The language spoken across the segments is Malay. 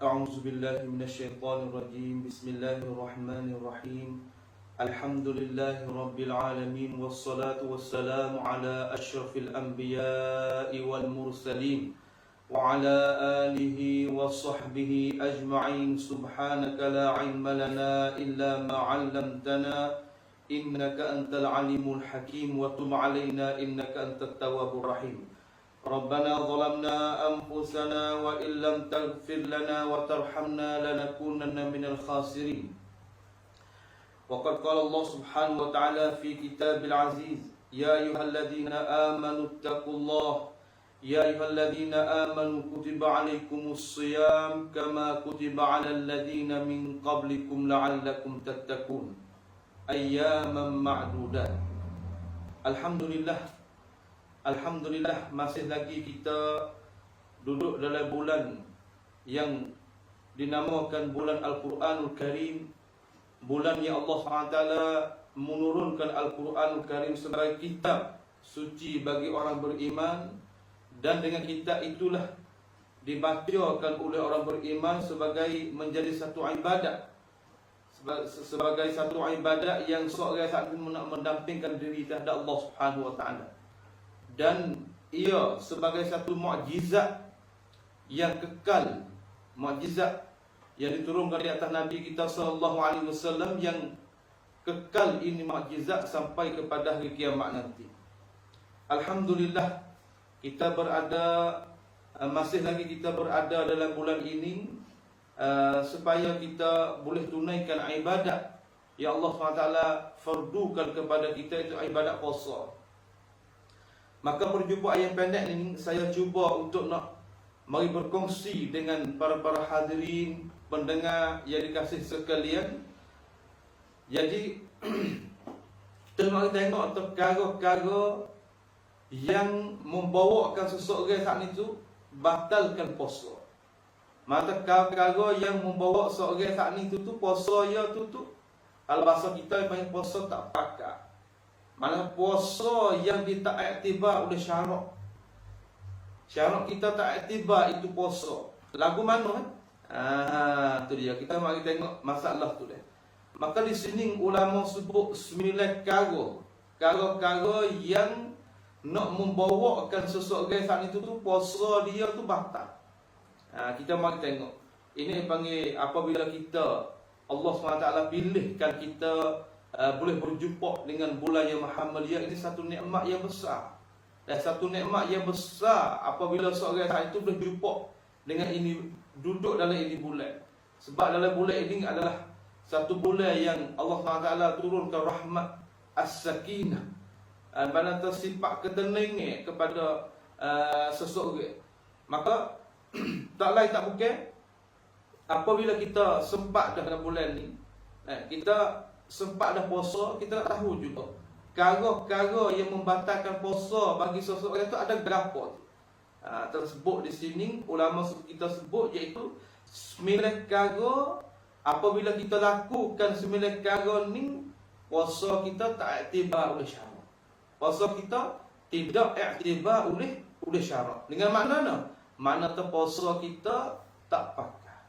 أعوذ بالله من الشيطان الرجيم. بسم الله الرحمن الرحيم. الحمد لله رب العالمين، والصلاة والسلام على أشرف الأنبياء والمرسلين وعلى آله وصحبه أجمعين. سبحانك لا علم لنا إلا ما علمتنا إنك أنت العليم الحكيم، وتب علينا إنك أنت التواب الرحيم. ربنا ظلمنا أنفسنا وإن لم تغفر لنا وترحمنا لنكونن من الخاسرين. وقد قال الله سبحانه وتعالى في كتاب العزيز: يا أيها الذين آمنوا اتقوا الله يا أيها الذين آمنوا كتب عليكم الصيام كما كتب على الذين من قبلكم لعلكم تتقون أياما معدودات. Alhamdulillah, masih lagi kita duduk dalam bulan yang dinamakan bulan Al-Quranul Karim, bulan yang Allah SWT menurunkan Al-Quranul Karim sebagai kitab suci bagi orang beriman, dan dengan kitab itulah dibacakan oleh orang beriman sebagai menjadi satu ibadat, sebagai satu ibadat yang seorang saat mendampingkan diri terhadap Allah Subhanahu Wa Taala. Dan ia sebagai satu mukjizat yang kekal, mukjizat yang diturunkan di atas Nabi kita sallallahu alaihi wasallam, yang kekal ini mukjizat sampai kepada hari kiamat nanti. Alhamdulillah, kita masih lagi kita berada dalam bulan ini supaya kita boleh tunaikan ibadat yang Allah SWT fardukan kepada kita, itu ibadat puasa. Maka perjumpaan yang pendek ini saya cuba untuk nak mari berkongsi dengan para hadirin pendengar yang dikasihi sekalian. Jadi kita mari tengok perkara-perkara yang membawakan seseorang saat itu batalkan puasa. Maka perkara yang membawa seseorang saat itu tu puasa ya tu kalau bahasa kita panggil puasa tak pakat. Mana puasa yang tak iktibar oleh syarak. Syarak kita tak iktibar itu puasa. Lagu mana? Tu dia. Kita mari tengok masalah tu dia. Maka di sini ulama sebut 9 perkara yang nak membawakan seseorang saat itu tu puasa dia tu batal. Kita mari tengok. Ini panggil apabila kita Allah SWT pilihkan kita boleh berjumpa dengan bulan yang maha mulia. Ini satu nikmat yang besar. Dan satu nikmat yang besar apabila seorang saat itu boleh jumpa dengan ini, duduk dalam ini bulan. Sebab dalam bulan ini adalah satu bulan yang Allah SWT turunkan rahmat as-sakinah, mana tersifat ketenangan kepada seseorang. Maka tak lain tak bukan apabila kita sempat dalam bulan ni, kita sempat dah puasa, kita nak tahu juga perkara-perkara yang membatalkan puasa bagi seseorang itu ada berapa. Tersebut di sini ulama kita sebut iaitu 9 perkara. Apabila kita lakukan 9 perkara ni, puasa kita tak iktibar oleh syarak. Puasa kita tidak iktibar oleh syarak. Dengan makna mana puasa kita tak pakai.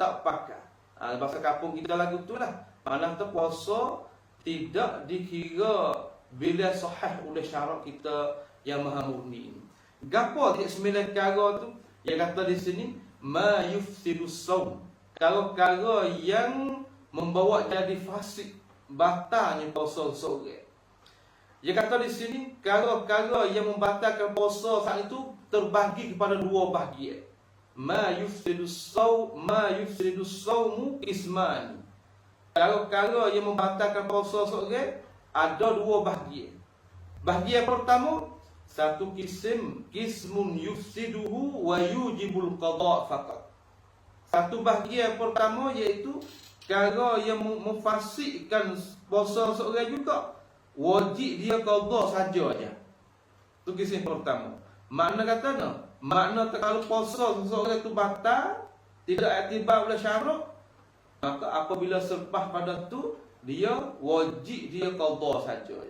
Tak pakai. Bahasa kampung kita lagu tu lah. Mana puasa tidak dikira bila sahih oleh syarak kita yang maha murni ini. Gapo dia 9 perkara tu yang kata di sini ma yufsidus saum. Perkara yang membawa jadi fasik, batalnya puasa seorang. Dia kata di sini perkara yang membatalkan puasa saat itu terbagi kepada 2 bahagian. Ma yufsidus saumu isman. Perkara yang membatalkan puasa seorang ada 2 bahagian. Bahagian pertama, satu kismun yufsiduhu wa yujibul qada' faqat. Satu bahagian pertama iaitu perkara yang memfasikkan puasa seorang juga, wajib dia qada saja aja. Itu kism pertama. Makna katanya, makna kalau puasa seseorang itu batal, tidak iktibar oleh syarak, maka apabila selepas pada tu dia wajib dia qada saja.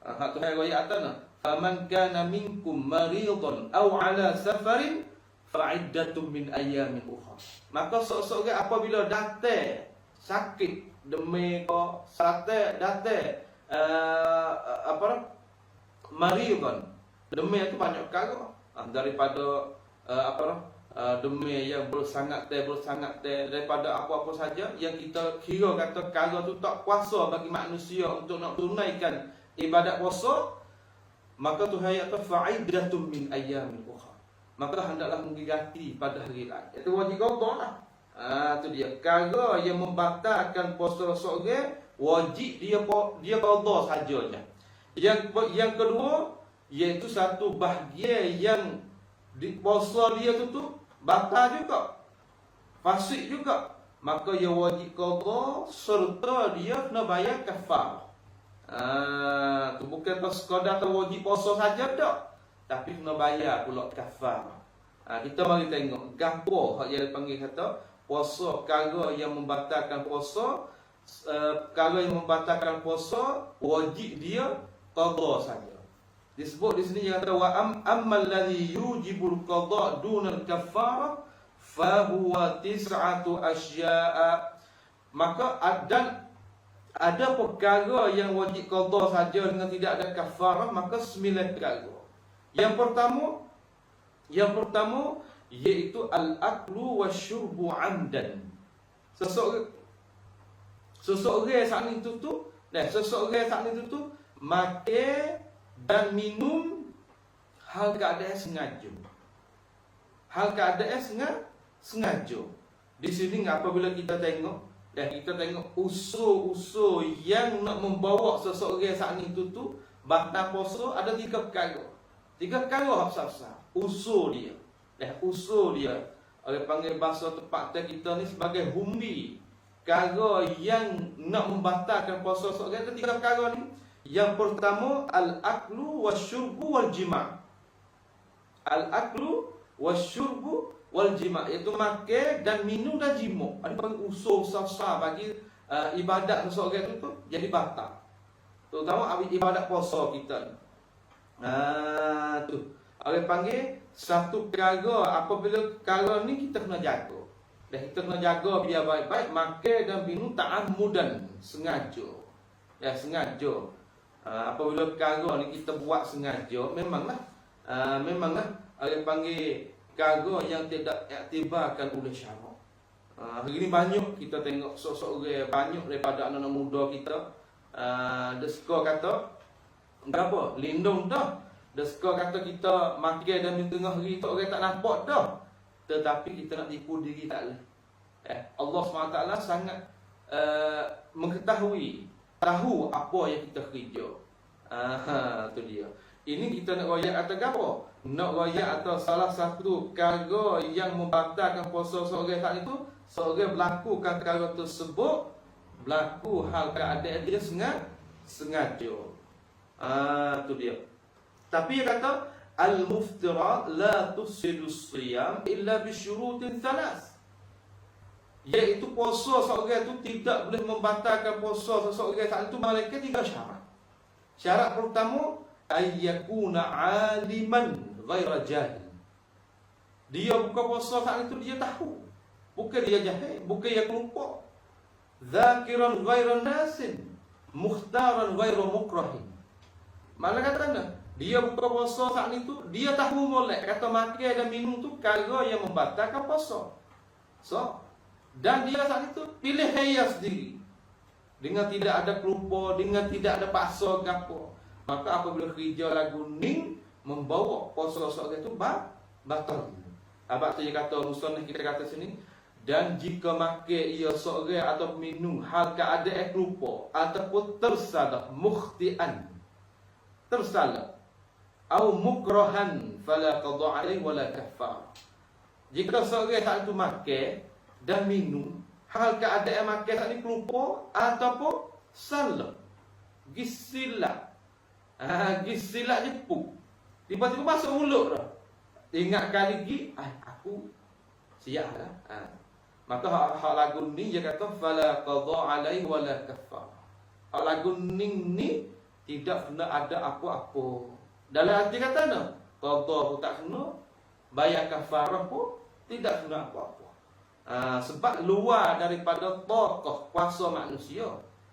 Satu ayat ayat atas, faman kana minkum maridan aw ala safarin fa'iddatum min ayyamin ukhra. Maka sok-sok apabila datang sakit demi ko sate datang mari kan demi itu banyak kali daripada demi yang bersangat daripada apa-apa saja yang kita kira kata kala tu tak kuasa bagi manusia untuk nak tunaikan ibadat puasa, maka Tuhan kata fa'iddatum min ayyamin ukhra, maka hendaklah mengganti pada hari lain. Itu wajib qada lah. Tu dia. Kala yang membatalkan puasa seorang wajib dia qada saja. Yang kedua iaitu satu bahagian yang di puasa dia tu batal juga, fasik juga, maka ia wajib qada serta dia kena bayar kafarah. Tu bukan sekadar wajib puasa saja tak, tapi kena bayar pula kafarah. Kita mari tengok gapo hak yang dipanggil kata puasa perkara yang membatalkan puasa. Perkara yang membatalkan puasa wajib dia qada saja. Disebut di sini yang kata wa ammal ladzi yujibul qada dunal kafarah fa huwa tis'atu asya'a. Maka ada perkara yang wajib qada saja dengan tidak ada kafarah, maka 9 perkara. Yang pertama iaitu al-aklu wasyurbu amdan. Seseorang saat itu makan dan minum hal keadaan sengaja. Sengaja. Di sini apabila kita tengok usul-usul yang nak membawa seseorang saat itu batal puasa ada 3 perkara. 3 perkara besar-besar. Usul dia. Orang panggil bahasa tepat kita ni sebagai humbi. Perkara yang nak membatalkan puasa seseorang ada 3 perkara ni. Yang pertama al-aklu wasyurbu wal jima'. Al-aklu wasyurbu wal jima', iaitu makan dan minum dan jima'. Ada panggil usul besar bagi ibadat seseorang itu jadi batal. Terutama ibadat puasa kita ni. Tu. Orang panggil satu perkara apabila perkara ni kita kena jaga. Dan kita kena jaga biar baik-baik makan dan minum ta'ammudan, sengaja. Sengaja. Apabila perkara ni kita buat sengaja, memanglah orang panggil perkara yang tidak iktibarkan oleh syarak. Hari ni banyak kita tengok sok-sok orang banyak daripada anak-anak muda kita dia suka kata apa? Lindung dah. Dia suka kata kita makan dan minum tengah hari tu orang tak nampak dah. Tetapi kita nak tipu diri tak boleh. Allah SWT sangat mengetahui, tahu apa yang kita kerja. Tu dia. Ini kita nak royak atas apa? Nak royak atas salah satu perkara yang membatalkan puasa seorang saat itu, seorang melakukan perkara tersebut, berlaku hal keadaan dia sengaja. Tu dia. Tapi dia kata al-muftirat la tusidu siyam illa bisyurutin thalas. Iaitu puasa seorang itu tidak boleh membatalkan puasa seseorang saat itu melainkan 3 syarat. Syarat pertama ayyakuna aliman ghaira jahil. Dia buka puasa saat itu dia tahu, bukan dia jahil, bukan dia lupa. Zakiran ghaira nasin, mukhtaran ghaira mukrahin. Mana katanya? Dia buka puasa saat itu dia tahu molek kata makan dan minum tu perkara yang membatalkan puasa. Dan dia saat itu pilih haya sendiri dengan tidak ada kelupa, dengan tidak ada paksa gapo. Maka apabila kerja lagu ning membawa puasa seorang itu batal. Abang tu dia kata musannaf kita kata sini, dan jika makan ia seorang atau minum hal keadaan kelupa ataupun tersalah mukhtian, tersalah au mukrahan fala qada alaihi wala kafar. Jika seorang saat itu makan dan minum hal keadaan makan saat ini kelupa ataupun salah, gisilah jepuk, tiba-tiba masuk mulut dah, ingatkan lagi aku siap lah. Maka hak lagu ni dia kata fala qada alaihi wala kafar. Hak lagu ni tidak kena ada apa-apa. Dalam arti kata no, qada pun tak kena, bayar kafarah pun tidak kena apa-apa. Sebab luar daripada tokoh kuasa manusia.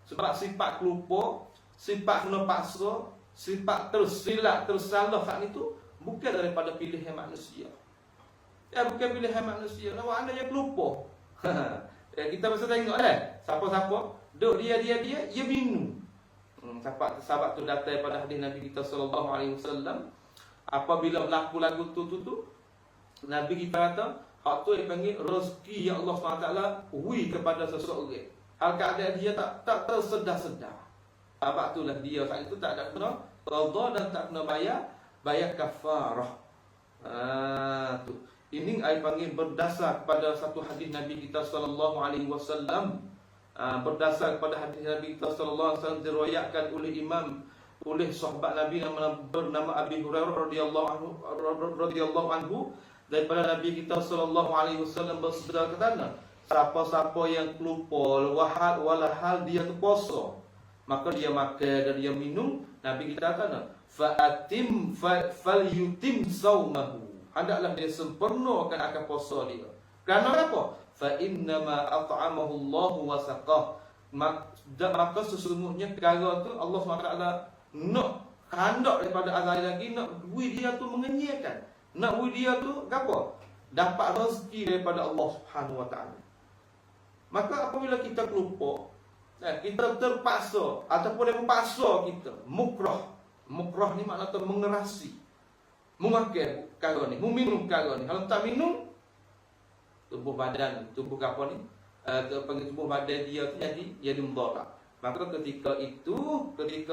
Sebab sifat kelupa, sifat kena paksa, sifat tersilap, tersalah saat itu bukan daripada pilihan manusia. Ya, bukan pilihan manusia. Nama anda yang kelupa. Kita mesti tengok siapa-siapa duk dia minum. Sahabat tu datang pada hadis Nabi kita sallallahu alaihi wasallam, apabila berlaku lagu tu Nabi kita kata hak tu dipanggil rezeki yang Allah SWT wi kepada seseorang. Hal keadaan dia tak tersedar-sedar. Sahabat tu lah dia saat itu tak ada kena qada dan tak kena bayar kafarah. Tu. Ini saya panggil berdasar kepada satu hadis Nabi kita sallallahu alaihi wasallam. Berdasar kepada hadis Nabi kita sallallahu alaihi wasallam diriwayatkan oleh sahabat Nabi bernama Abi Hurairah radhiyallahu anhu daripada Nabi kita sallallahu alaihi wasallam bersabda katanya, siapa-siapa yang lupa walahal dia terpuasa, maka dia makan dan dia minum, Nabi kita kata falyutim saumahu, hendaklah dia sempurnakan akan puasa dia. Kerana apa? Fa innama at'amahu Allah wa saqah. Maka sesungguhnya perkara tu Allah SWT nak hendak daripada azal lagi, nak bui dia tu mengenyahkan, nak bui dia tu apa? Dapat rezeki daripada Allah Subhanahu wa taala. Maka apabila kita terlupa, kita terpaksa ataupun dia memaksa kita, mukrah ni makna tu mengerasi, memakan perkara ni, meminum perkara ni. Kalau tak minum, tubuh apa ni? Tubuh badan dia tu jadi mudarat. Maka ketika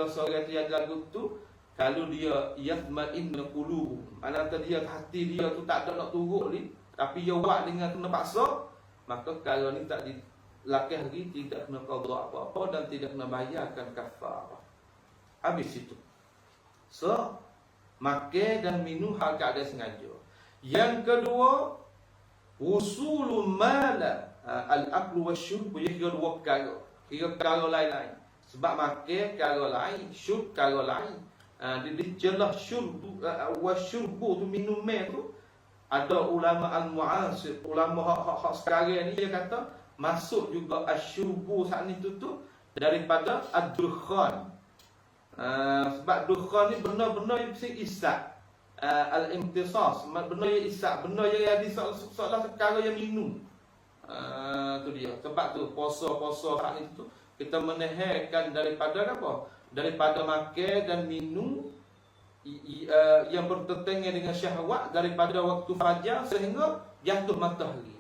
seorang tu yang lagu tu, kalau dia yatma'inna qulubuhum, maknanya dia hati dia tu tak ada nak turut ni, tapi dia buat dengan kena paksa, maka kalau ni tak dilakih lagi, tidak kena qada apa-apa dan tidak kena bayarkan kafarah. Habis itu. So, makan dan minum hal keadaan sengaja. Yang kedua, usulul mala al-aqlu wasyurb, ia dua perkara. Kira perkara lain-lain. Sebab makan perkara lain, syurb perkara lain. Dijelah syurb wasyurbu tu minum tu. Ada ulama al-mu'asir, ulama hak sekarang ni dia kata masuk juga asyurbu saat ni tu daripada ad-dukhan. Sebab dukhan ni benda-benda yang mesti isyak. Al-imtisas, benda yang isyak, benda yang ada soalan perkara yang minum. Tu dia. Sebab tu puasa saat ni tu kita menahankan daripada apa? Daripada makan dan minum yang bertentangan dengan syahwat daripada waktu fajar sehingga jatuh matahari.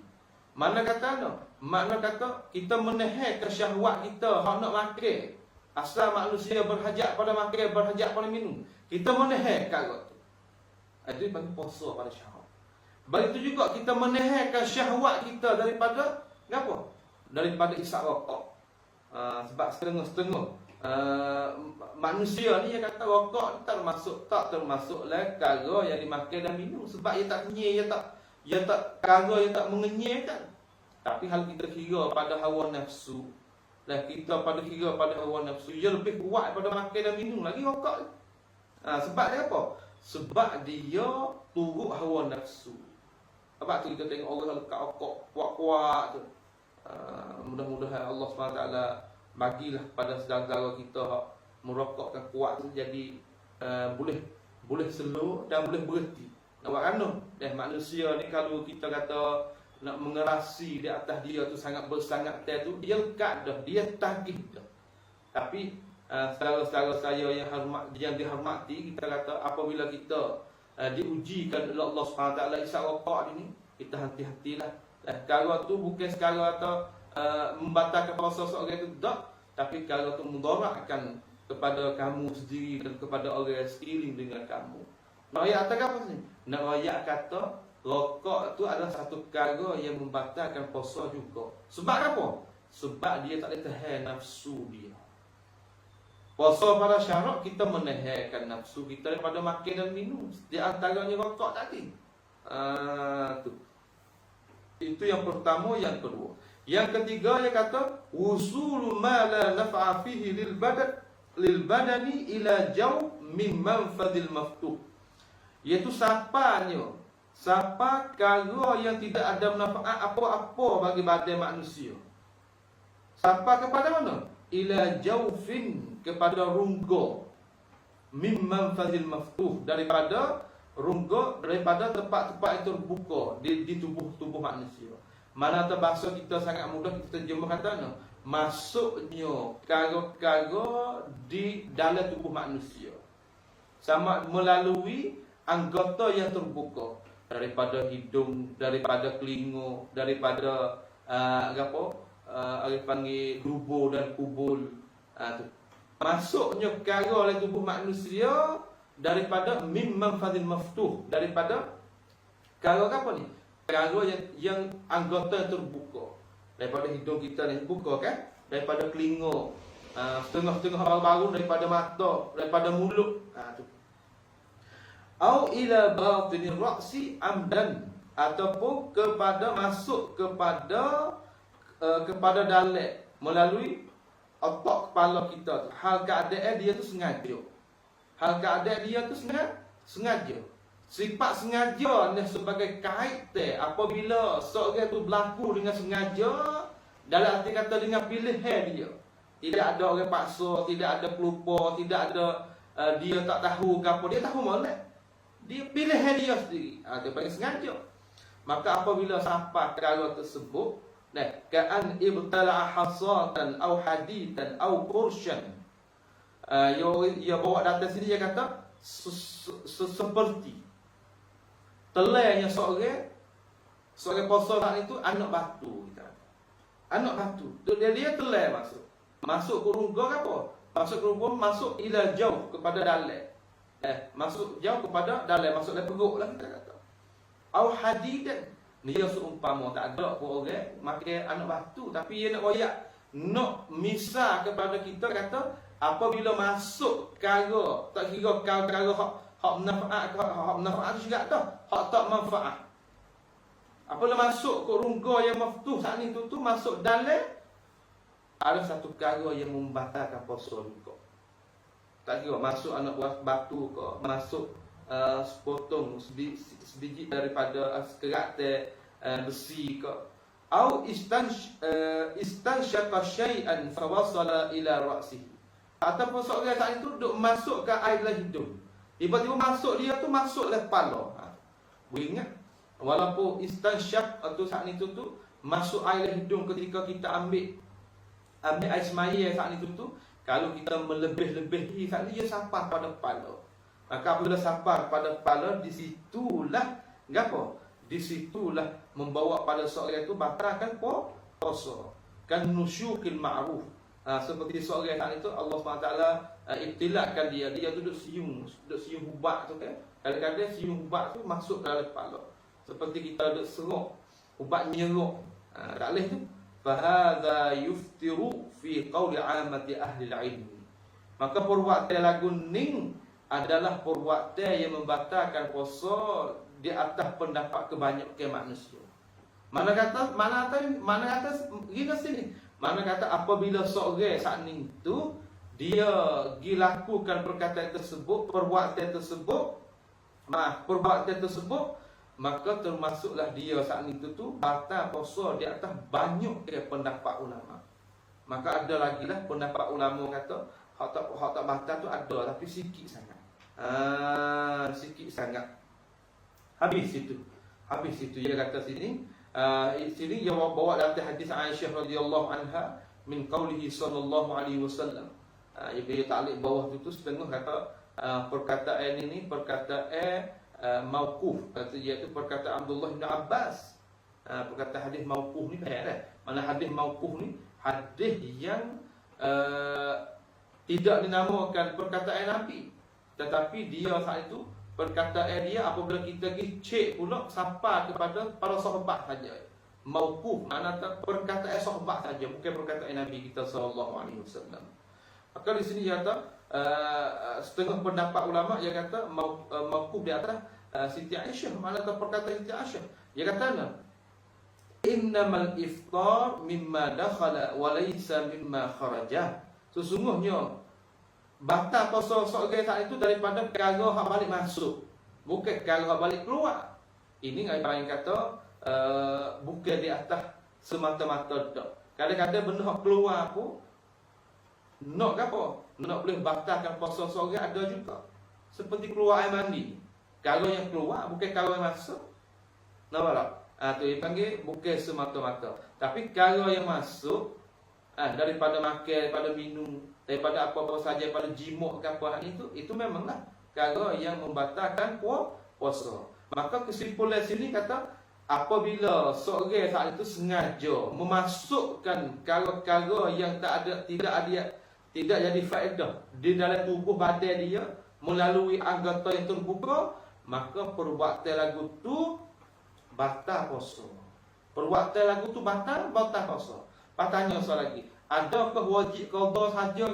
Mana kata kita menahankan syahwat kita hak nak makan. Asal manusia berhajat pada makan, berhajat pada minum, kita menahankan perkara tu. Itu bagi puasa pada syahwat. Begitu juga kita menahankan syahwat kita daripada apa? Daripada isap rokok. Sebab setengah-setengah manusia ni yang kata rokok tak termasuklah perkara yang dimakan dan minum, sebab ia tak kenyang, ia tak perkara yang tak mengenyangkan. Tapi hal kita kira pada hawa nafsu, kita kira pada hawa nafsu, ia lebih kuat pada makan dan minum lagi rokok. Sebab dia apa? Sebab dia turut hawa nafsu. Sebab tu kita tengok orang lekat rokok kuat-kuat tu. Mudah-mudahan Allah SWT bagilah pada saudara-saudara kita merokokkan kuat tu jadi boleh slow dan boleh berhenti. Nak buat kan? Dan manusia ni kalau kita kata nak mengerasi di atas dia tu sangat bersangat tu, dia lekat dah, dia tagih dah. Tapi saudara-saudara saya yang dihormati, kita kata apabila kita diujikan oleh Allah SWT isap rokok ni, kita hati-hatilah. Kalau tu bukan sekarang atau membatalkan puasa seorang itu tak, tapi kalau tu mudaratkan kepada kamu sendiri dan kepada orang sekeliling dengan kamu. Nak ayat kata apa ni? Nak ayat kata rokok tu adalah satu perkara yang membatalkan puasa juga. Sebab apa? Sebab dia tak boleh tahan nafsu dia. Puasa pada syarat kita menahankan nafsu kita daripada makan dan minum. Di antaranya rokok tadi. Tu. Itu yang pertama. Yang kedua, yang ketiga dia kata usulu ma la naf'a fihi lil badani ila jaw min manfadil maftuh, iaitu sampainya Siapa perkara yang tidak ada manfaat apa-apa bagi badan manusia. Siapa kepada mana? Ila jaufin, kepada rungga. Mimman fazil maftuh, daripada rungga, daripada tempat-tempat yang terbuka di tubuh manusia. Mana bahasa kita sangat mudah kita terjemah kata masuknya perkara-perkara di dalam tubuh manusia. Sama melalui anggota yang terbuka, daripada hidung, daripada telinga, daripada panggil dubur dan kubul. Tu. Masuknya perkara oleh tubuh manusia daripada mimman fadil maftuh, daripada perkara apa ni? Perkara yang anggota yang terbuka. Daripada hidung kita ni buka kan? Daripada telinga, setengah-setengah baru daripada mata, daripada mulut. Tu. Au ila batinir ra'si amdan, ataupun kepada masuk kepada dalam melalui otak kepala kita tu. Hal keadaan dia tu sengaja. Hal keadaan dia tu sengaja. Sifat sengaja ni sebagai kaitan apabila seorang tu berlaku dengan sengaja, dalam arti kata dengan pilihan dia. Tidak ada orang paksa, tidak ada pelupa, tidak ada dia tak tahu ke apa, dia tahu molek. Dia pilihan dia sendiri. Dia panggil sengaja. Maka apabila sampai perkara tersebut, ka'an ibtala'a hasatan au haditan au qurshan. Ia bawa data sini dia kata seperti telainya seorang pasal itu anak batu kita. Anak batu. Dia telai masuk. Masuk ke rungga apa? Masuk ke rungga, masuk ila jauh kepada dalam. Masuk jauh kepada dalam, masuk dalam perut lah kita kata. Au hadidan. Dia seumpama tak ada pun orang makan anak batu, tapi dia nak royak, nak misal kepada kita kata apabila masuk perkara, tak kira perkara hak manfaat tu juga dah, hak tak manfaat. Apabila masuk ke rungga yang maftuh saat ni tu masuk dalam, ada satu perkara yang membatalkan puasa juga. Tak kira masuk anak batu ke, masuk sepotong sebiji daripada kerat besi ke, au istansyaqa syai'an fawasala ila ra'sihi, ataupun seorang saat itu duk masuk ke air dalam hidung, tiba-tiba masuk dia tu masuk dalam kepala. Ingat, walaupun istansyaq atau saat itu tu masuk air dalam hidung ketika kita ambil air semaya saat itu tu, kalau kita melebih-lebihi saat ini dia sampai pada kepala. Maka apabila sampai pada kepala, disitulah apa? Disitulah membawa pada seorang itu batalkan puasa. Kan nusyukil ma'ruf. Seperti seorang saat itu Allah SWT ibtilakkan dia duduk siung ubat tu kan. Kadang-kadang siung ubat tu masuk dalam kepala. Seperti kita duduk serok, ubat menyerok. Tak boleh tu. Fahadha yuftiru fi qawli amati ahli al-ilmi. Maka perbuatan lagu ning adalah perbuatan yang membatalkan puasa di atas pendapat kebanyakan manusia. Mana kata gini sini. Mana kata apabila seorang saat ni tu dia dilakukan perkataan tersebut, perbuatan tersebut, maka termasuklah dia saat itu tu batal puasa di atas banyak pendapat ulama. Maka ada lagi lah pendapat ulama kata hak tak batal tu ada, tapi sikit sangat. Sikit sangat. Habis itu dia kata sini. Sini dia bawa dalam hadis Aisyah radhiyallahu anha min qaulihi sallallahu alaihi wasallam. Dia taklid bawah tu setengah kata perkataan ini perkataan mauquf, kata dia itu perkataan Abdullah bin Abbas. Perkataan hadis mauquf ni banyak dah. Mana hadis mauquf ni hadis yang tidak dinamakan perkataan Nabi, tetapi dia saat itu perkataan dia apabila kita pergi cek pula sampai kepada para sahabat saja. Mauquf makna perkataan sahabat saja, bukan perkataan Nabi kita sallallahu alaihi wasallam. Maka di sini dia kata setengah pendapat ulama dia kata mauquf di atas Siti Aisyah, makna perkataan Siti Aisyah. Dia kata innamal iftar mimma dakhala wa laysa mimma kharaja. Sesungguhnya batal puasa seorang saat itu daripada perkara hak balik masuk, bukan perkara hak balik keluar. Ini orang yang kata bukan di atas semata-mata tak. Kadang-kadang benda hak keluar pun nak apa? Nak boleh batalkan puasa seorang ada juga. Seperti keluar air mandi. Kalau yang keluar bukan kalau yang masuk. Nampak tak? Tu dipanggil bukan semata-mata. Tapi kalau yang masuk daripada makan, daripada minum, daripada apa-apa saja, daripada jimuk ke apa itu memanglah kalau yang membatalkan puasa. Maka kesimpulan sini kata apabila seorang saat itu sengaja memasukkan kara-kara yang tidak jadi faedah di dalam tubuh badan dia melalui anggota yang terbuka, maka perbuatan lagu tu batal puasa. Perbuatan lagu tu batal puasa. Patanya soal lagi, adakah wajib qada saja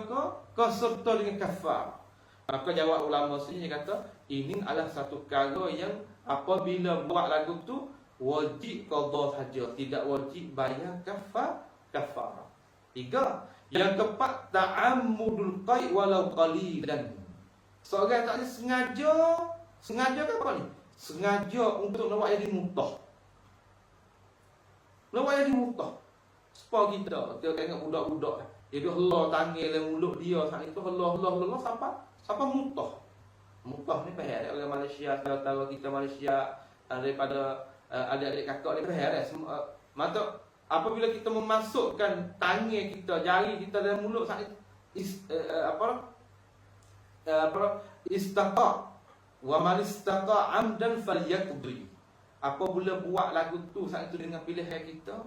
ke serta dengan kafar? Maka jawab ulama sini kata ini adalah satu perkara yang apabila buat lagu tu wajib qada saja, tidak wajib bayar kafarah. 3. Yang keempat, ta'ammudul qai' walau qalilan. Seorang tak sengaja ke apa ni? Sengaja untuk nak buat jadi mutah. Nak buat jadi mutah. Supaya kita tengok budak-budak dia Allah tangan dalam mulut dia saat itu Allah siapa mutah. Mutah ni pahal orang Malaysia, saudara kita Malaysia daripada adik-adik kakak ni pahal mata apabila kita memasukkan tangan kita, jari kita dalam mulut saat itu istaqa wa man istaqa amdan falyaqdi. Apabila buat lagu tu saat itu dengan pilihan kita,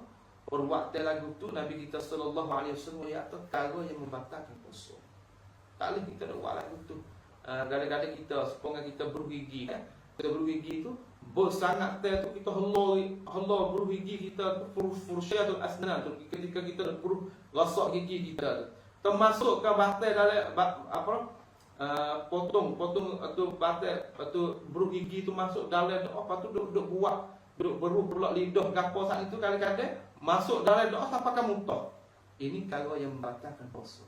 perbuatan lagu tu Nabi kita sallallahu alaihi wasallam iaitu perkara yang membatalkan puasa. Tak boleh kita nak buat lagu tu. Kadang-kadang kita sepongan kita bergigi kan. Kita bergigi tu bersangat tu kita Allah bergigi kita fursyatul asnan tu ketika kita rosak gigi kita tu. Termasuk ke batal dalam potong atau batal atau bergigi tu masuk dalam apa tu duk buat duk beru pula lidah gapo saat itu kadang-kadang masuk dalam doa sampai kamu mutah. Ini perkara yang membatalkan puasa.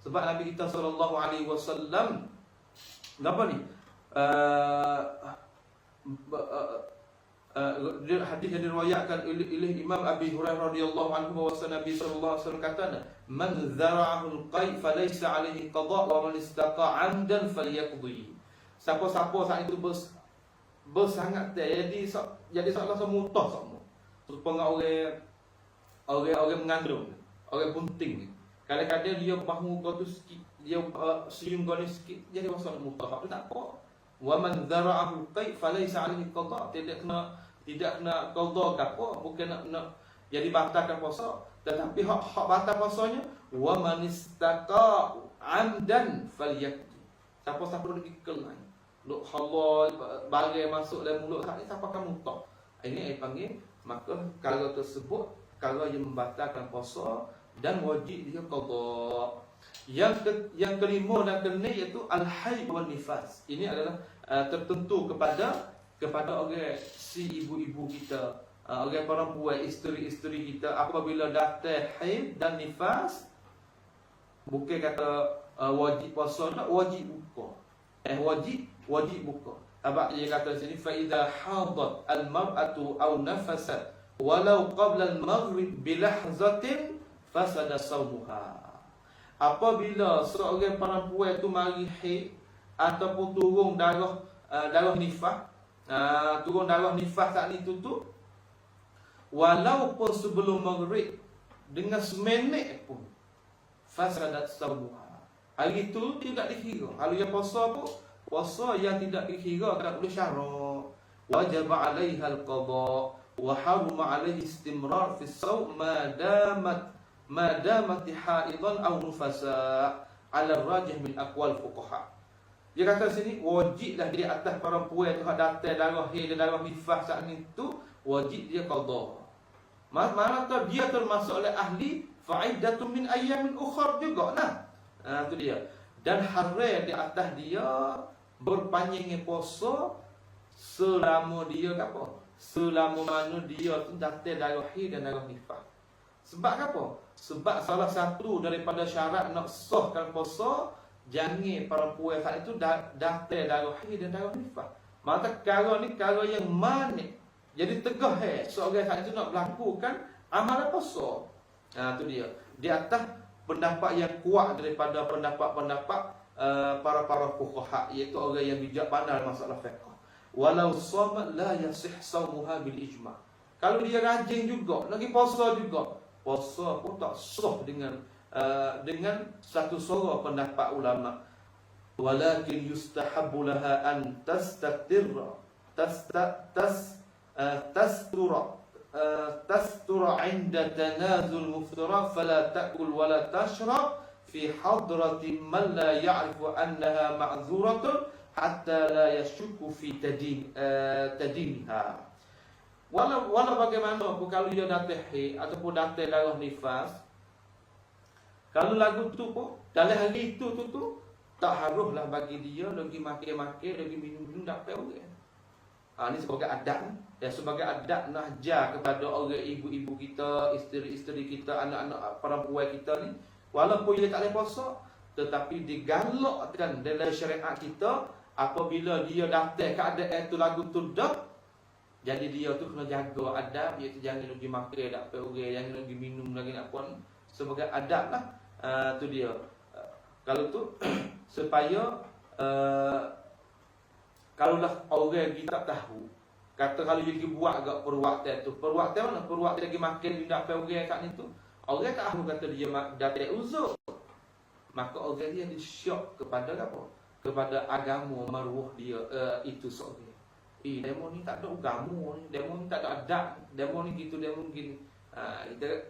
Sebab Nabi kita sallallahu alaihi wasallam apa ni? Hadis yang diriwayatkan oleh Imam Abi Hurairah radhiyallahu anhu bahawa Nabi sallallahu alaihi wasallam kata, "Man zara'ahu al-qai' falaysa 'alaihi qada' wa man istaqa 'amdan falyaqdi." Siapa-siapa saat itu bersangat jadi seolah semutah semua. Supaya orang mengandung, orang bunting. Kadang-kadang dia bahu kau tu sikit, dia senyum kau ni sikit, jadi masalah mutah. Itu tak apa. Wa man zara'ahu qai' falaysa 'alaihi qada'. Tidak kena qada ke apa, bukan nak jadi batalkan puasa, tetapi hak batal puasanya wa man istaqa 'amdan falyaqdi. Siapa-siapa nak kelai. Duk halal barang masuk dalam mulut tak ni siapa kamu tak. Ini panggil maka kalau tersebut kalau yang membatalkan puasa dan wajib dia qada. Yang kelima dan keenam iaitu al-haid wal nifas. Ini adalah tertentu kepada orang si ibu-ibu kita, orang perempuan isteri-isteri kita apabila datang haid dan nifas, bukan kata wajib puasa tak, wajib buka. Wajib buka. Sebab dia kata sini fa idza hadat al-mar'atu aw nafasat walau qabla al-maghrib bilahzatin fasada sawmuha. Apabila seorang perempuan itu mari haid ataupun turun darah nifas, turun darah nifas saat itu tu walaupun sebelum maghrib dengan seminit pun fasadat sawmuha. Hari itu tidak dikira. Kalau yang puasa yang tidak dikira tak boleh syarak. Wajib 'alaiha al-qada wa haruma 'alaihi istimrar fi as-sawm ma damat haidan aw nufasa 'ala ar-rajih min aqwal fuqaha. Dia kata sini wajiblah di atas perempuan tu datang darah haid dan darah nifas saat itu wajib dia qada. Mana tu dia termasuk oleh ahli fa'iddatun min ayyamin ukhra juga nah. Itu dia. Dan haram di atas dia berpanjangnya puasa selama dia apa? Selama mana dia tu datang darah haid dan darah nifas. Sebab apa? Sebab salah satu daripada syarat nak sahkan puasa jangan perempuan saat itu datang darah haid dan darah nifas. Maka kalau ni kalau yang manik Jadi tegah seorang saat itu nak melakukan amalan puasa. Tu dia. Di atas pendapat yang kuat daripada pendapat-pendapat para fuqaha, iaitu orang yang bijak pandai masalah fiqh. Walau shamat la yasih shaumuha bil ijma'. Kalau dia rajin juga, lagi puasa juga, puasa pun tak sah dengan satu suara pendapat ulama. Walakin yustahabbu laha an tastatirra tastura 'inda tanazul muftara fala ta'kul wa la tashrab fi hadrati man la ya'rifu annaha ma'dzuratun hatta la yashukku fi tadinha. Walau bagaimanapun kalau dia datang haid ataupun datang darah nifas, kalau lagu tu pun dalam hari itu tu tak haruslah bagi dia lagi makan-makan, lagi minum-minum dapat orang. Ini sebagai adab, dan sebagai adab nak ajar kepada orang ibu-ibu kita, isteri-isteri kita, anak-anak perempuan kita ni, walaupun dia tak boleh puasa, tetapi digalakkan dalam syariat kita apabila dia datang keadaan tu lagu tu dah, jadi dia tu kena jaga adab, iaitu jangan lagi makan dapat orang, jangan lagi minum lagi nak puan, sebagai adab lah. Tu dia. Kalau tu supaya kalaulah orang kita tahu, kata kalau dia buat agak perwaktan tu, perwaktan mana? Perwaktan lagi makan tidak apa orang kat ni tu. Orang tahu kata dia dapat uzur. Maka orang dia syok kepada apa? Kepada agama maruah dia itu seorang. Demo ni tak ada agama ni, demo ni tak ada adab, demo ni gitu, demo gini.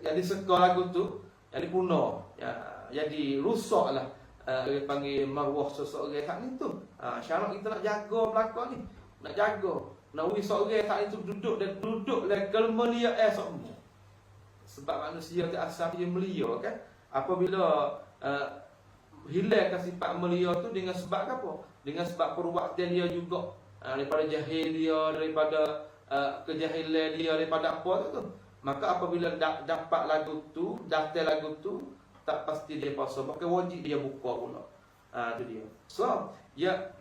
Jadi sekolah lagu tu jadi punah. Jadi rusaklah. Dia panggil maruah seseorang kat ni tu. Syarat kita nak jaga belakang ni. Nak jaga. Nak wis seorang kat ni tu duduk kelmelia semua. Sebab manusia tu asal dia melia kan. Apabila hilangkan sifat melia tu dengan sebab apa? Dengan sebab perwaktan dia juga. Daripada jahil dia, daripada kejahilan dia, daripada apa tu. Maka apabila dapat lagu tu, datang lagu tu, tak pasti dia puasa, maka wajib dia buka pula. Tu dia. So, ya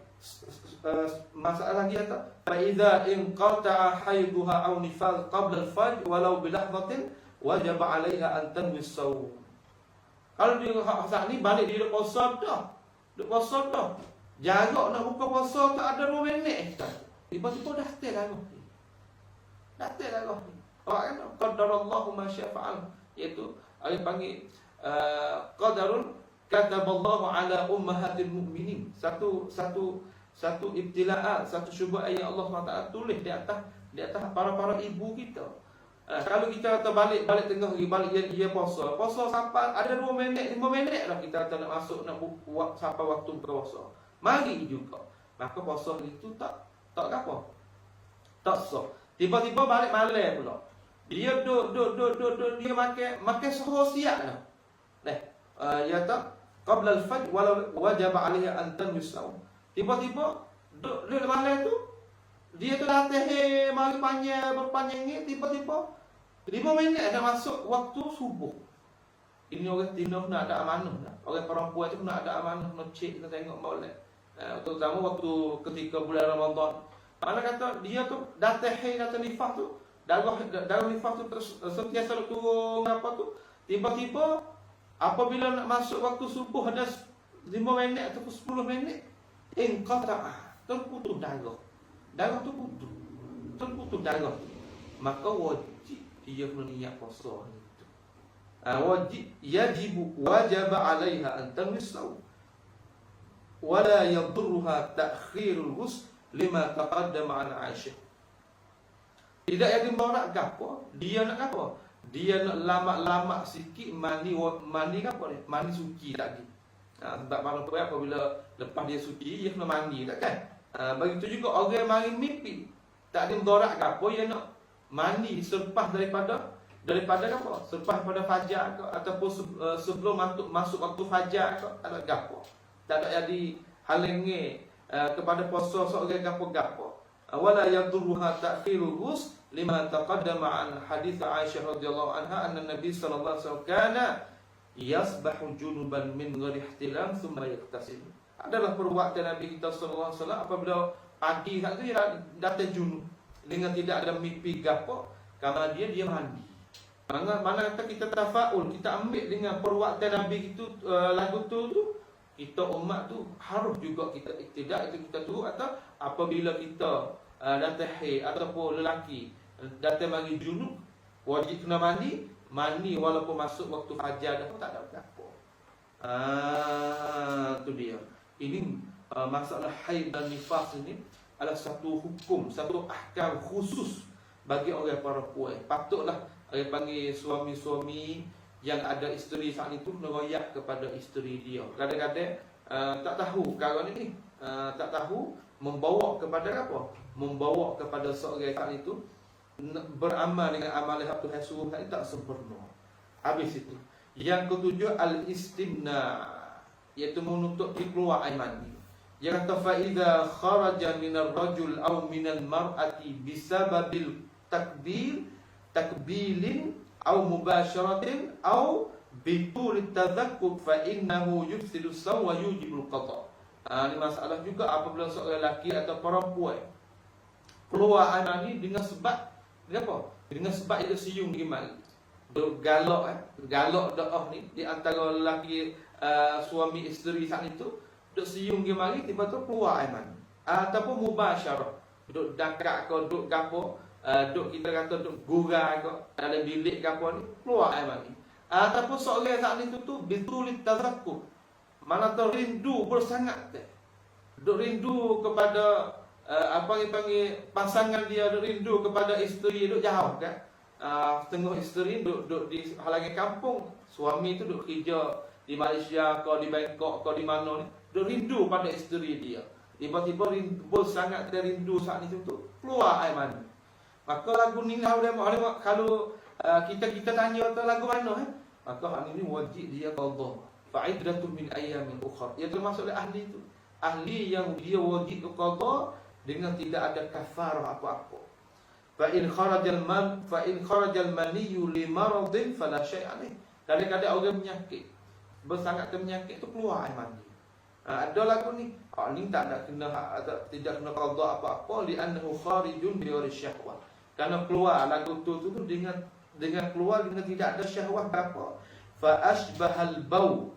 masalah lagi kata, fa idza inqata'a haiduha aw nifal qabla al-fajr walau bi lahzatin wajaba 'alaiha an tanwi as-sawm. Kalau dia saat ni balik dia puasa dah. Dia puasa dah. Jarak nak buka puasa tak ada 2 minit. Tiba-tiba dah datang lagu. Datang lagu. Orang kan qadarallahu ma syafa'al, iaitu dia panggil qadarun kataballahu ala ummahatil mu'minin. Satu ibtilaan, satu syubhat yang Allah SWT tulis di atas para ibu kita. Kalau kita terbalik tengah hari, balik dia puasa sampai ada 2 minit, 5 minit dah kita tak nak masuk, nak buat sampai waktu berpuasa. Mari juga. Maka puasa itu tak apa? Tak sah. Tiba-tiba balik malam pula. Dia duduk dia makan sahur siap dah. Ya tak? Qabla al-fajr wajaba 'alaiha an tanwi as-sawm. Tiba-tiba duduk malam tu dia tu latih mari berpanjang ni, tiba-tiba 5 minit dah masuk waktu subuh. Ini orang Tino nak ada amanah dah. Orang perempuan tu nak ada amanah, nak cek, nak tengok molek. Terutama waktu ketika bulan Ramadan. Mana kata dia tu datang nifas tu, darah nifas tu sentiasa turun apa tu. Tiba-tiba apabila nak masuk waktu subuh ada 5 minit atau 10 minit, inqata'a, terputus darah. Darah tu terputus darah. Maka wajib dia kena niat puasa itu. Wajib 'alaiha an tanwi as-sawm. Wala yadurruha ta'khirul ghusl lima taqaddama 'an Aisyah. Tidak yakin bawa gapo, dia nak apa? Dia nak lama-lama sikit mani apa ni? Mani suci lagi. Sebab para perempuan apabila lepas dia suci, dia kena mani tak kan? Begitu juga orang yang mari mimpi. Tak ada mudarat gapo, dia nak mani selepas daripada apa? Selepas pada fajar ke, ataupun sebelum masuk waktu fajar ke, tak ada gapo. Tak ada jadi halangi kepada puasa seorang gapo-gapo. Wala yadurruha ta'khirul ghusl lima taqaddama an hadits Aisyah radhiyallahu anha anna Nabi sallallahu alaihi wasallam kana yasbahu junuban min ghairi ihtilam thumma yaghtasil. Adalah perbuatan Nabi kita sallallahu alaihi wasallam apabila pagi saat itu dia datang junub. dengan tidak ada mimpi gapo, karena dia mandi. Mana kata kita tafaul, kita ambil dengan perwaktan Nabi itu, lagu tu, kita umat tu harus juga kita iktidak itu kita tu. Atau apabila kita datang haid ataupun lelaki datang mari junub, wajib kena mandi walaupun masuk waktu fajar dah pun tak ada apa. Tu dia. Ini masalah haid dan nifas ini adalah satu hukum, satu ahkam khusus bagi orang perempuan. Patutlah orang panggil suami-suami yang ada isteri saat itu meroyak kepada isteri dia. Kadang-kadang tak tahu kawan ini, tak tahu membawa kepada apa? Membawa kepada seorang saat itu beramal dengan amalan yang Tuhan suruh tadi tak sempurna. Habis itu. Yang ketujuh al-istimna, iaitu menuntut dikeluar air mani. Yang kata fa idza kharaja minar rajul aw minal mar'ati bisababil takbilin aw mubasharatin aw bitulit tadhakkur fa innahu yufsidu saw wa yujibul qada. Ini masalah juga apabila seorang lelaki atau perempuan keluar air mani dengan sebab apa? Dengan sebab itu siung gimana? Galak doa ni di antara lelaki suami isteri saat itu, duk siung gimana tiba-tiba keluar air mani. Ataupun mubasyarah, duk dakak ke duk gapo, duk kita kata duk gurau ke dalam bilik gapo ni, keluar air mani. Ataupun seorang saat itu tu bitulit tazakkur, mana tu rindu bersangat, duk rindu kepada apa yang panggil pasangan dia, duk rindu kepada isteri, duk jauh kan. Tengok isteri duk di halangan kampung, suami tu duk kerja di Malaysia ke di Bangkok ke di mana ni, duk rindu pada isteri dia. Tiba-tiba rindu sangat dia rindu saat itu tu keluar air mani. Maka lagu ni kalau kita tanya tu lagu mana maka hal ini wajib dia qada. Fa'iddatun min ayyamin ukhra. Ia termasuk ahli itu. Ahli yang dia wajib qada dengan tidak ada kafarah apa-apa. Fa in kharajal maniyyu li maradin fala syai'a alayh. Kadang-kadang orang penyakit, bersangat penyakit tu keluar air mani. Ada lagu ni, ni tak ada kena tidak kena qada apa-apa li annahu kharijun bi ghairi syahwah. Karena keluar lagu tu dengan keluar dengan tidak ada syahwat apa. Fa asbahal bau.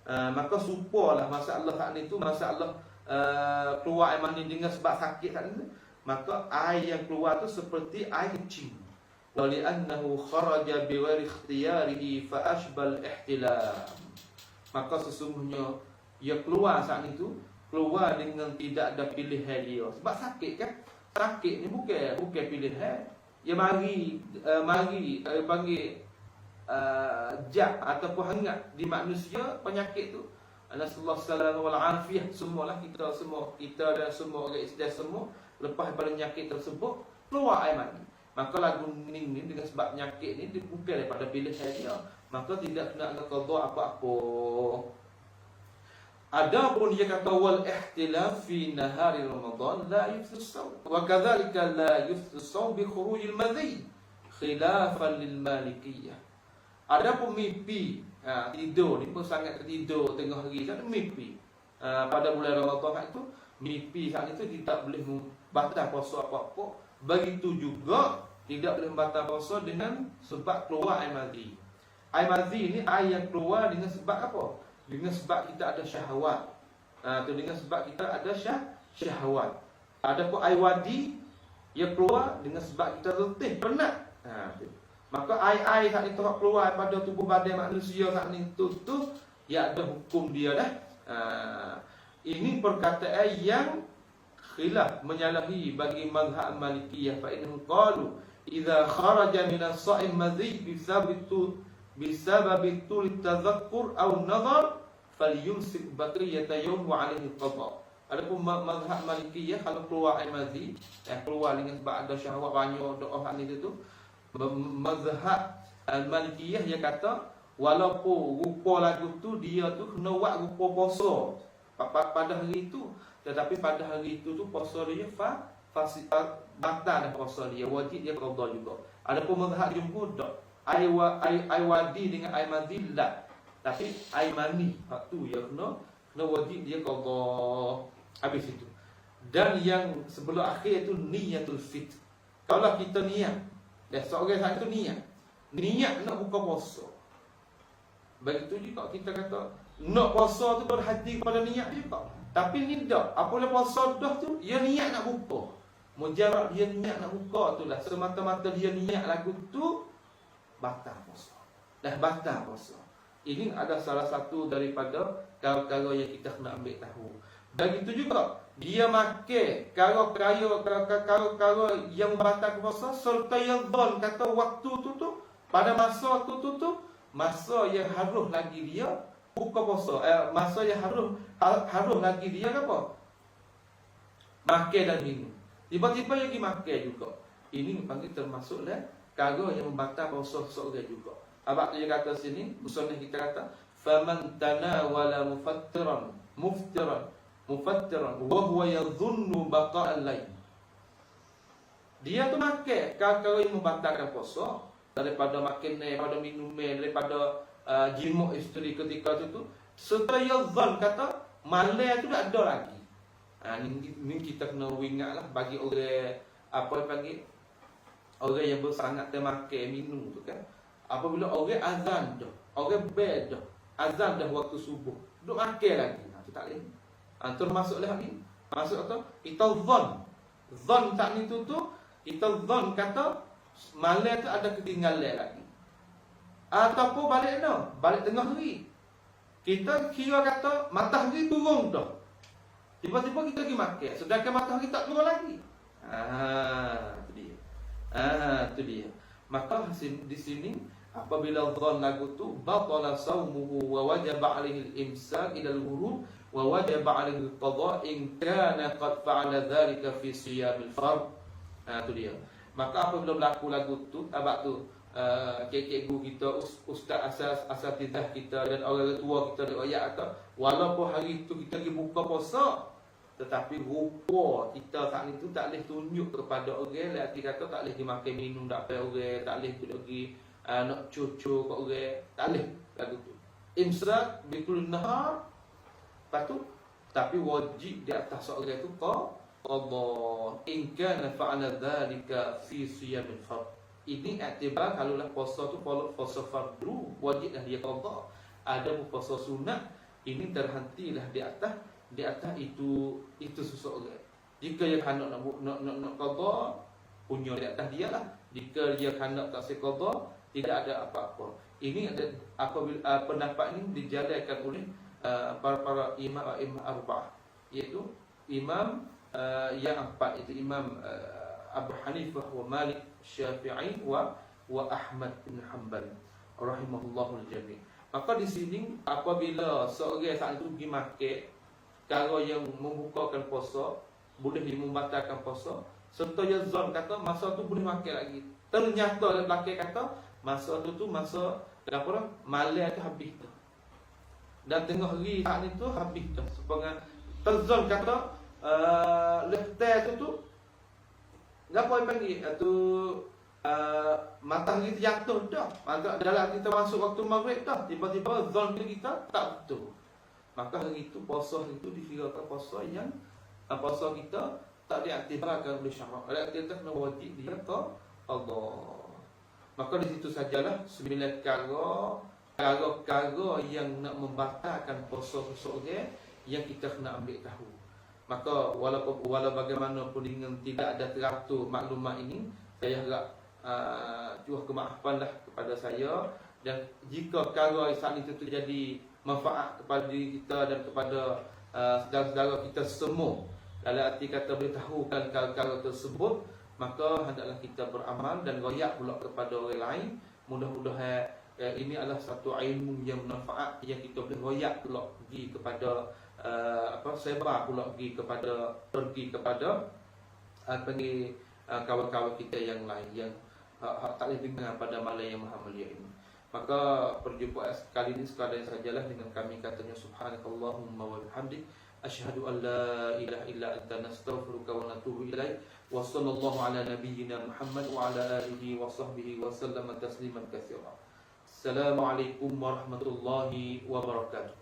Maka supalah masalah hak ni tu masalah keluar air mani dengan sebab sakit hak ni. Maka air yang keluar tu seperti air kencing. Wali annahu kharaja bi ghairi ikhtiyarihi fa ashbal ihtilam. Maka sesungguhnya ia keluar saat itu keluar dengan tidak ada pilihan dia. Sebab sakit kan? Sakit ni bukan pilihan. Ia mari panggil jak ataupun hangat di manusia penyakit tu. Nasallahu sallallahu alaihi wasallam semualah kita dan semua orang Islam semua lepas pada penyakit tersebut keluar air mani. Maka lagu ni dengan sebab penyakit ni bukan daripada pilihan dia, maka tidak kena qada apa-apa. Adapun dia kata wal ihtilaf fi nahari Ramadan la yufsidu as-sawm wa kadzalika la yufsidu as-sawm bi khurujil madhi khilafan lil Malikiyah. Adapun mimpi tidur ni pun sangat tertidur tengah hari kan mimpi. Pada bulan Ramadan itu mimpi saat itu tidak boleh batal puasa apa-apa. Begitu juga tidak boleh batal puasa dengan sebab keluar air madhi. Air madhi ni air yang keluar dengan sebab apa? Dengan sebab kita ada syahwat. Dengan sebab kita ada syahwat. Adapun air wadi ia keluar dengan sebab kita letih, penat. Maka air saat itu keluar pada tubuh badan manusia saat itu ia ada hukum dia dah. Ini perkataan yang khilaf menyalahi bagi mazhab Malikiyah. Fa innahum qalu idza kharaja min as-sa'im madhi bisababi tul tadhakkur aw nazar falyumsik baqiyata yawm wa 'alaihi qada. Adapun mazhab Malikiyah kalau keluar air madhi, keluar dengan sebab ada syahwat banyak doa hal itu tu, mazhab Al-Malikiyah dia kata walaupun rupa lagu tu dia tu kena buat rupa puasa pada hari itu, tetapi pada hari itu tu puasa dia batal dah puasa dia, wajib dia qada juga. Adapun mazhab jumhur tak, air wadi dengan air madhi tak, tapi air mani tu ya kena wajib dia qada. Habis itu. Dan yang sebelum akhir itu niyatul fit. Kalau kita niat, seorang saat itu niat nak buka puasa. Begitu juga kita kata nak puasa tu berhati kepada niat juga. Tapi ni tak. Apabila puasa dah tu, dia niat nak buka. Mujarab dia niat nak buka tu lah. Semata-mata dia niat lagu tu, batal puasa. Dah batal puasa. Ini ada salah satu daripada perkara yang kita kena ambil tahu. Begitu juga dia makan perkara yang membatalkan puasa serta yang don kata waktu tu pada masa tu masa yang harus lagi dia buka puasa, masa yang harus lagi dia apa? Makan dan minum. Tiba-tiba dia pergi makan juga. Ini panggil termasuklah perkara yang membatalkan puasa seorang juga. Abang tu dia kata sini, musannif kita kata faman tanawala muftiran wa huwa yadhunnu baqa'al lail. Dia tu makan perkara yang membatalkan puasa daripada makan, daripada minum, daripada jimuk isteri ketika itu serta yadhan kata malam tu tak ada lagi. Ni kita kena ingatlah bagi orang apa panggil orang yang bersangat termakan minum tu kan. Apabila orang azan dah, orang bed dah, azan dah waktu subuh, duk makan lagi. Tu tak boleh. Termasuklah ni. Maksud tu kita zon tak ni tu kita zon kata malam tu ada ketinggalan lagi. Ataupun balik tengah hari. Kita kira kata matahari turun dah. Tiba-tiba kita pergi makan, sedangkan matahari tak turun lagi. Tu dia. Maka di sini apabila zon lagu tu batala saumuhu wa wajaba alaihi al-imsak ila al-ghurub wa wajaba alaihi al-qada in kana qad fa'ala dhalika fi siyamil fard. Tu dia. Maka apabila berlaku lagu tu, abang tu cikgu kita, ustaz asatidah kita dan orang tua kita riwayat kata walaupun hari itu kita pergi buka puasa tetapi rupa kita saat itu tak boleh tunjuk kepada orang, arti kata tak boleh dimakan minum tak apa orang, tak boleh pergi nak cucu ke orang, tak boleh lagu tu. Imsak bikul nahar patut tapi wajib di atas seorang itu Allah in kana fa'ala dhalika fi siyamil fard. Ini iktibar kalaulah puasa tu puasa fardu wajiblah dia qada. Ada puasa sunat ini terhentilah di atas itu seseorang. Jika dia hendak nak qada punya di atas dia lah. Jika dia hendak tak qada tidak ada apa-apa. Ini ada apabila pendapat ini dijalankan oleh para imam arba'ah, iaitu imam yang empat, itu Imam Abu Hanifah wa Malik, Syafi'i wa Ahmad bin Hanbal rahimahullahul jami'. Maka di sini apabila seorang saat itu pergi makan perkara yang membukakan puasa, boleh membatalkan puasa, serta yang zon kata masa tu boleh makan lagi. Ternyata belakang kata masa tu masa apa malam tu habis tu. Dan tengah hari saat itu habis tu. Sebenarnya terzon kata letak tu gapo panggil tu matahari terjatuh dah. Maka dalam kita masuk waktu maghrib dah, tiba-tiba zon kita tak betul. Maka hari itu puasa itu dikirakan puasa yang puasa kita tak diaktifkan oleh syarak. Kita kena wajib dia ke Allah. Maka di situ sajalah 9 perkara yang nak membatalkan puasa seseorang yang kita kena ambil tahu. Maka walau bagaimanapun dengan tidak ada teratur maklumat ini, saya harap curah kemaafanlah kepada saya. Dan jika perkara saat itu terjadi manfaat kepada diri kita dan kepada saudara-saudara kita semua, dalam arti kata beritahukan perkara tersebut, maka hendaklah kita beramal dan royak pula kepada orang lain. Mudah-mudahan ini adalah satu ilmu yang bermanfaat yang kita boleh royak pula pergi kepada sebar pula pergi kepada kawan-kawan kita yang lain yang tak boleh dengar pada malam yang maha mulia ini. Maka perjumpaan kali ini sekadar sajalah dengan kami katanya subhanakallahumma wa bihamdik asyhadu an la ilaha illa anta nastaghfiruka wa natubu ilaik wa sallallahu ala nabiyyina Muhammad wa ala alihi wa sahbihi wa sallama tasliman katsira. Assalamualaikum warahmatullahi wabarakatuh.